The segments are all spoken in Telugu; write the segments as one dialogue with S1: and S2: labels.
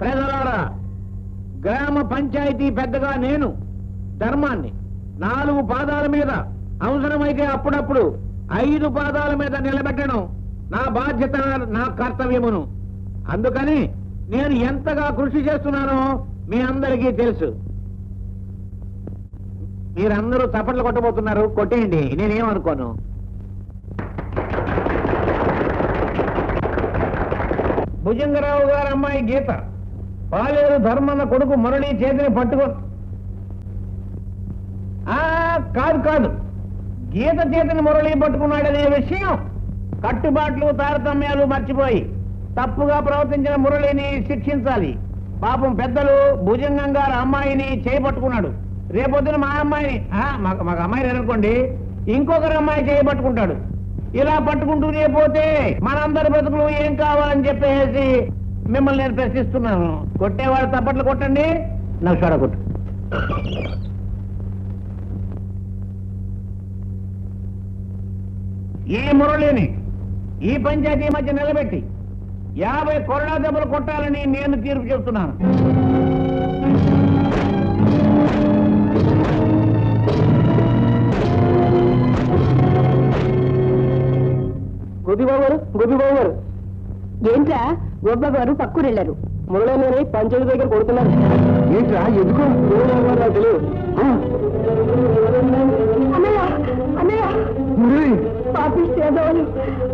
S1: ప్రజలారా, గ్రామ పంచాయతీ పెద్దగా నేను ధర్మాన్ని 4 పాదాల మీద, అవసరమైతే అప్పుడప్పుడు 5 పాదాల మీద నిలబెట్టడం నా బాధ్యత, నా కర్తవ్యమును. అందుకని నేను ఎంతగా కృషి చేస్తున్నానో మీ అందరికీ తెలుసు. మీరందరూ చప్పట్లు కొట్టబోతున్నారు, కొట్టేయండి, నేనేమనుకోను. భుజంగరావు గారు అమ్మాయి గీత, పాలేరు ధర్మన్న కొడుకు మురళి చేతిని పట్టుకో. కాదు కాదు, గీత చేతిని మురళి పట్టుకున్నాడనే విషయం కట్టుబాట్లు తారతమ్యాలు మర్చిపోయి తప్పుగా ప్రవర్తించిన మురళిని శిక్షించాలి. పాపం పెద్దలు భుజంగం గారు అమ్మాయిని చేపట్టుకున్నాడు. రేపొద్దున మా అమ్మాయిని, మాకు అమ్మాయి లేదనుకోండి, ఇంకొకరు అమ్మాయి చేయబట్టుకుంటాడు. ఇలా పట్టుకుంటూనే పోతే మనందరి బతుకులు ఏం కావాలని చెప్పేసి మిమ్మల్ని నేను ప్రశ్నిస్తున్నాను. కొట్టేవాళ్ళు తప్పట్లు కొట్టండి, నాకు షాడ కొట్టు. ఈ మురళిని ఈ పంచాయతీ మధ్య నిలబెట్టి 50 కొరడా దెబ్బలు కొట్టాలని నేను తీర్పు చెప్తున్నాను.
S2: గోపిబాబు గారు ఏంట్రా? గోపబాబు గారు పక్కూరు వెళ్ళారు. మురళి పంచాయతీ దగ్గర కొడుతున్నారు. ఏంట్రా? ఎందుకు తెలియదు. పాపిస్తే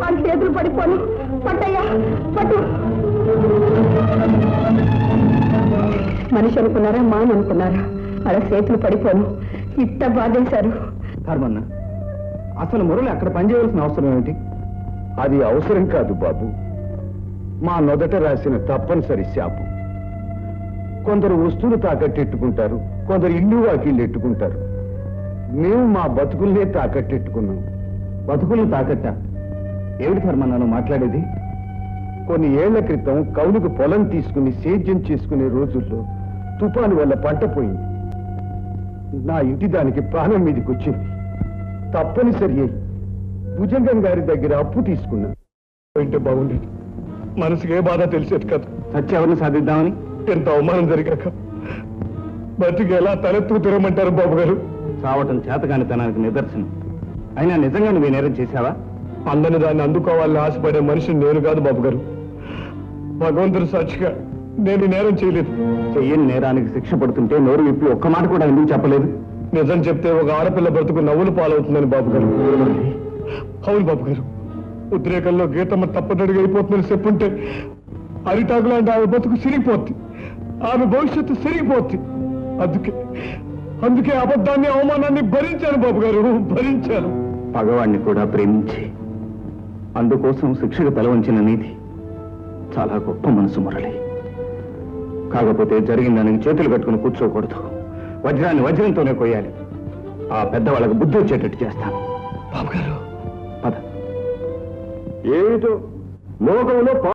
S2: వాళ్ళ చేతులు పడిపోను. పట్టయ్యా పట్టు. మనిషి అనుకున్నారా, మాన అనుకున్నారా? వాళ్ళ చేతులు పడిపోను. ఇట్ట బాధేశారు.
S3: ధర్మన్న, అసలు మురళి అక్కడ పనిచేయవలసిన అవసరం ఏమిటి?
S4: అది అవసరం కాదు బాబు, మా మొదట రాసిన తప్పనిసరి శాపం. కొందరు వస్తువులు తాకట్టెట్టుకుంటారు, కొందరు ఇల్లు వాకిళ్ళు ఎట్టుకుంటారు. మేము మా బతుకుల్నే తాకట్టెట్టుకున్నాం.
S3: బతుకులు తాకట్ట ఏమిటి ధర్మన్న మాట్లాడేది?
S4: కొన్ని ఏళ్ల క్రితం కౌలుకు పొలం తీసుకుని సేద్యం చేసుకునే రోజుల్లో తుఫాను వల్ల పంట పోయింది. నా ఇంటి దానికి ప్రాణం మీదకి వచ్చింది. తప్పనిసరి అయి భుజంగం గారి దగ్గర అప్పు తీసుకున్నా.
S5: అంటే బాగుండేది, మనసుకి ఏ బాధ తెలిసేది కదా.
S3: సత్య ఎవరిని సాధిద్దామని
S5: ఎంత అవమానం జరిగాక బతికి ఎలా తలెత్తు తిరగమంటారు బాబు గారు?
S3: చావటం చేతకాని తనానికి నిదర్శనం. అయినా నిజంగా నువ్వు నేరం చేశావా?
S5: అందరిని దాన్ని అందుకోవాలని ఆశపడే మనిషిని నేను కాదు బాబు గారు. భగవంతుడు సాక్షిగా నేను నేరం చేయలేదు.
S3: చెయ్యని నేరానికి శిక్ష పడుతుంటే నోరు విప్పి ఒక్క మాట కూడా ఎందుకు చెప్పలేదు?
S5: నిజం చెప్తే ఒక ఆడపిల్ల బ్రతుకు నవ్వులు పాలవుతుందని బాబు గారు. అవును బాబు గారు, ఉద్రేకంలో గీతమ్మ తప్పటడుగు అయిపోతుందని చెప్పుంటే అరిటాకు లాంటి ఆమె బతుకు సిరిగిపోద్ది, ఆమె భవిష్యత్తు సిరిగిపోద్ది. అందుకే అబద్ధాన్ని, అవమానాన్ని భరించాను బాబు గారు, భరించాను.
S3: పగవాణ్ణి కూడా ప్రేమించి అందుకోసం శిక్షకు తలవంచిన నీతి చాలా గొప్ప మనసు మురళి. కాకపోతే జరిగిన దానికి చేతులు కట్టుకుని కూర్చోకూడదు. వజ్రాన్ని వజ్రంతోనే కొయ్యాలి. ఆ పెద్దవాళ్ళకు బుద్ధి వచ్చేటట్టు చేస్తాను.
S5: బాబు గారు
S3: పద.
S4: ఏమిటో లోకంలో